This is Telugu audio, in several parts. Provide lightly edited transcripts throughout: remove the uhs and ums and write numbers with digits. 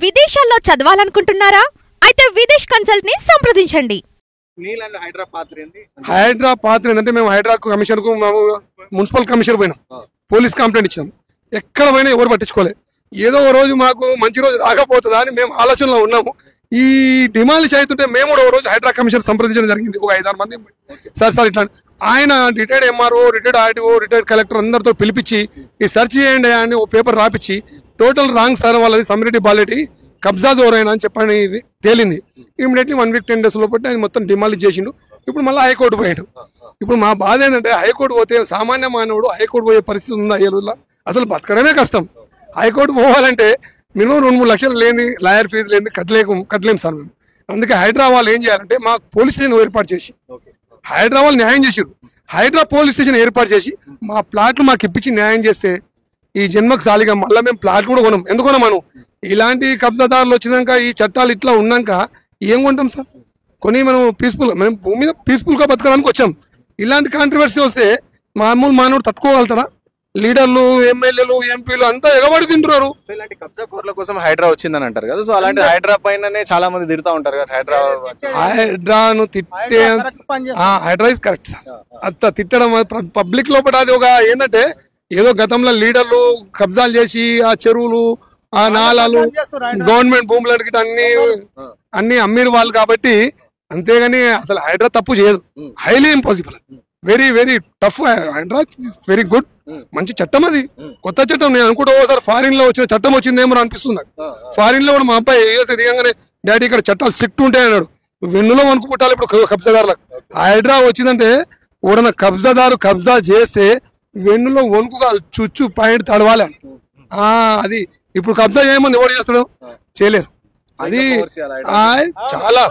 విదేశాల్లో చదవాలనుకుంటున్నారా? అయితే విదేశ్ కన్సల్ట్ ని సంప్రదించండి. హైడ్రా పాత్ర ఏంటంటే మేము హైడ్రా కమిషన్ కు మున్సిపల్ కమిషనర్ పోయినాం, పోలీస్ కంప్లైంట్ ఇచ్చినాం. ఎక్కడ పోయినా ఎవరు పట్టించుకోలేదు. ఏదో ఓ రోజు మాకు మంచి రోజు రాకపోతుందా అని మేము ఆలోచనలో ఉన్నాము. ఈ డిమాండ్లు చేస్తుంటే మేము కూడా ఓ రోజు హైడ్రా కమిషన్ సంప్రదించడం జరిగింది. ఒక 5-6 మంది సార్ ఇట్లా ఆయన retired MRO, retired RTO, retired collector అందరితో పిలిపించి ఈ సెర్చ్ చేయండి అని ఒక పేపర్ రాపించి టోటల్ రాంగ్ సార్ వాళ్ళది సమ్మిరెడ్డి బాలెడ్డి కబ్జా దోరైనా అని చెప్పని తేలింది. ఇమీడియట్లీ 1 వీక్ 10 days లోపట్టి అది మొత్తం డిమాలిష్ చేసిండు. ఇప్పుడు మళ్ళీ హైకోర్టు పోయాడు. ఇప్పుడు మా బాధ ఏంటంటే హైకోర్టు పోతే సామాన్య మానవుడు హైకోర్టు పోయే పరిస్థితి ఉందా? ఏలూరులో అసలు బతకడమే కష్టం. హైకోర్టు పోవాలంటే మినిమం 2-3 లక్షలు లేని లాయర్ ఫీజు లేని కట్టలేము సార్ మేము. అందుకే హైడ్రా వాళ్ళు ఏం చేయాలంటే మా పోలీస్ స్టేషన్ ఏర్పాటు చేసి హైడ్రా వాళ్ళు న్యాయం చేసారు. హైడ్రా పోలీస్ స్టేషన్ ఏర్పాటు చేసి మా ప్లాట్లు మాకు ఇప్పించి న్యాయం చేస్తే ఈ జన్మకు సాలిగా మళ్ళీ మేము ప్లాట్లు కూడా కొనం. ఎందుకున్నా మనం ఇలాంటి కబ్జాదారులు వచ్చినాక ఈ చట్టాలు ఇట్లా ఉన్నాక ఏం కొంటాం సార్? కొని మనం మేము భూమి మీద పీస్ఫుల్గా బతకడానికి వచ్చాం. ఇలాంటి కాంట్రవర్సీ వస్తే మామూలు మానవుడు తట్టుకోగలుగుతారా? లీడర్లు, ఎమ్మెల్యేలు, ఎంపీలు అంతా ఎగబడి తింటున్నారు. సో ఇలాంటి కబ్జా కోర్ల కోసం హైడ్రా వచ్చిందని అంటారు కదా. సో అలాంటి హైడ్రా పైననే చాలా మంది తిడతా ఉంటారు కదా. హైడ్రాను తిట్టే హైడ్రా ఇస్ కరెక్ట్ సార్. అంత తిట్టడం పబ్లిక్ లోపల అది ఒక ఏంటంటే ఏదో గతంలో లీడర్లు కబ్జాలు చేసి ఆ చెరువులు, ఆ నాలాలు, గవర్నమెంట్ భూములకి అన్ని అమ్మిన వాళ్ళు కాబట్టి, అంతేగాని అసలు హైడ్రా తప్పు చేయదు. Highly impossible, very very tough. Hydraa very good, మంచి చట్టం అది, కొత్త చట్టం. నేను అనుకుంటా ఓసారి ఫారిన్ లో వచ్చిన చట్టం వచ్చిందేమో అనిపిస్తుంది. ఫారిన్ లో కూడా మా అబ్బాయి యూఎస్ దిగంగానే డాడీ ఇక్కడ చట్టాలు స్ట్రిక్ట్ ఉంటాయి అన్నాడు. వెన్నులో వణుకు పుట్టాలి ఇప్పుడు కబ్జాదారులకు. హైడ్రా వచ్చిందంటే ఎవడన్నా కబ్జాదారు కబ్జా చేస్తే వెన్నులో వణుకు కాదు, చుచ్చు పాయింట్ తడవాలి. అది ఇప్పుడు కబ్జా చేయమని ఎవరు చేస్తాడు? చేయలేరు. అది చాలా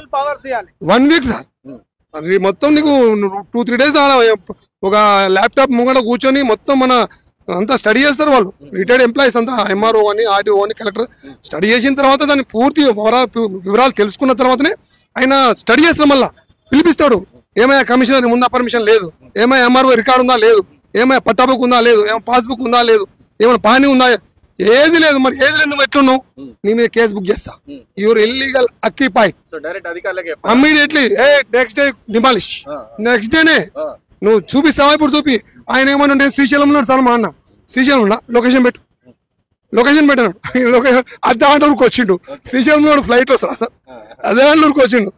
1 వీక్ సార్. అది మొత్తం నీకు 2-3 days ఒక ల్యాప్టాప్ ముంగట కూర్చొని మొత్తం మన అంతా స్టడీ చేస్తారు వాళ్ళు. రిటైర్డ్ ఎంప్లాయీస్ అంతా ఎంఆర్ఓ అని, ఆర్టీఓ అని, కలెక్టర్ స్టడీ చేసిన తర్వాత దాన్ని పూర్తి వివరాలు తెలుసుకున్న తర్వాతనే ఆయన స్టడీ చేస్తాం. మళ్ళా పిలిపిస్తాడు. ఏమైనా కమిషనర్ ముందా పర్మిషన్ లేదు, ఏమైనా ఎంఆర్ఓ రికార్డు ఉందా లేదు, ఏమైనా పట్టాబుక్ ఉందా లేదు, ఏమైనా పాస్బుక్ ఉందా లేదు, ఏమైనా పానీ ఉందా, ఏది లేదు. మరి ఏది లేదు, నువ్వు ఎట్లున్నావు? నీ మీద కేసు బుక్ చేస్తా. Your illegal occupied. Immediately next day demolish. Next డేనే నువ్వు చూపిస్తావా? ఇప్పుడు చూపి. ఆయన ఏమన్నా శ్రీశైలం ఉన్నాడు సార్, మా అన్న శ్రీశైలం ఉన్నా, లొకేషన్ పెట్టాను. అర్ధగంటలకు వచ్చిండు. శ్రీశైలం ఫ్లైట్ వస్తారా సార్? అర్ధగంటలకు వచ్చిండు.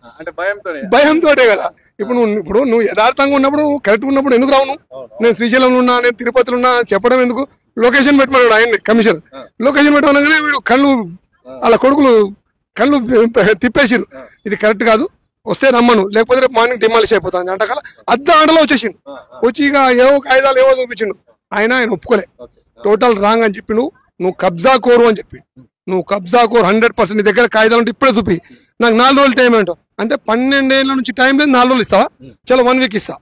భయంతోటే కదా. ఇప్పుడు నువ్వు యథార్థంగా ఉన్నప్పుడు, కరెక్ట్గా ఉన్నప్పుడు ఎందుకు రావు? నేను శ్రీశైలంలో ఉన్నా, నేను తిరుపతిలో ఉన్నా చెప్పడం ఎందుకు? లొకేషన్ పెట్టమన్నాడు ఆయన కమిషనర్. లొకేషన్ పెట్టమనగానే వీడు కళ్ళు, అలా కొడుకులు కళ్ళు తిప్పేసిరు. ఇది కరెక్ట్ కాదు, వస్తే రమ్మను, లేకపోతే రేపు మార్నింగ్ డిమాలిష్ అయిపోతాను అంట. కల అర్ధగంటలో వచ్చేసిండు. వచ్చి ఇక ఏవో కాగితాలు ఏవో చూపించిండు. ఆయన ఒప్పుకోలే, టోటల్ రాంగ్ అని చెప్పి నువ్వు కబ్జా కోరు అని చెప్పి, నువ్వు కబ్జా కోరు 100%. నీ దగ్గర కాగితాలు ఉంటే ఇప్పుడే చూపి. నాకు 4 రోజులు టైం ఏంటో అంటే 12 ఏళ్ళ నుంచి టైం లేదు, 4 రోజులు ఇస్తావా? చలో 1 వీక్ ఇస్తా.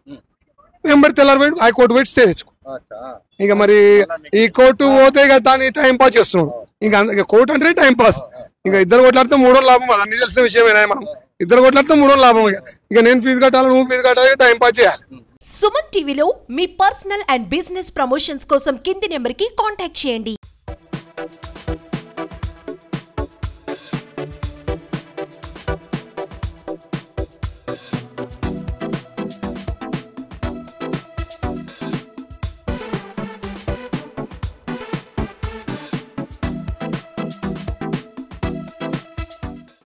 వెంబడి తెల్లారి పోయి హైకోర్టు పోయి స్టే తెచ్చుకో. ఇక మరి ఈ కోర్టు పోతే ఇక దాన్ని టైం పాస్ చేస్తున్నాడు. ఇంకా కోర్టు అంటే టైం పాస్. ఇంకా ఇద్దరు కొట్లాడితే 3 రోజులు లాభం. అన్ని తెలిసిన విషయమేనా? మనం ఇద్దరు కొట్లాడితే 3 రోజులు లాభం. ఇక నేను ఫీజు కట్టాలి, నువ్వు ఫీజు కట్టాలి, టైం పాస్ చేయాలి. సుమన్ టీవీలో మీ పర్సనల్ అండ్ బిజినెస్ ప్రమోషన్స్ కోసం కింది నెంబర్కి కాంటాక్ట్ చేయండి.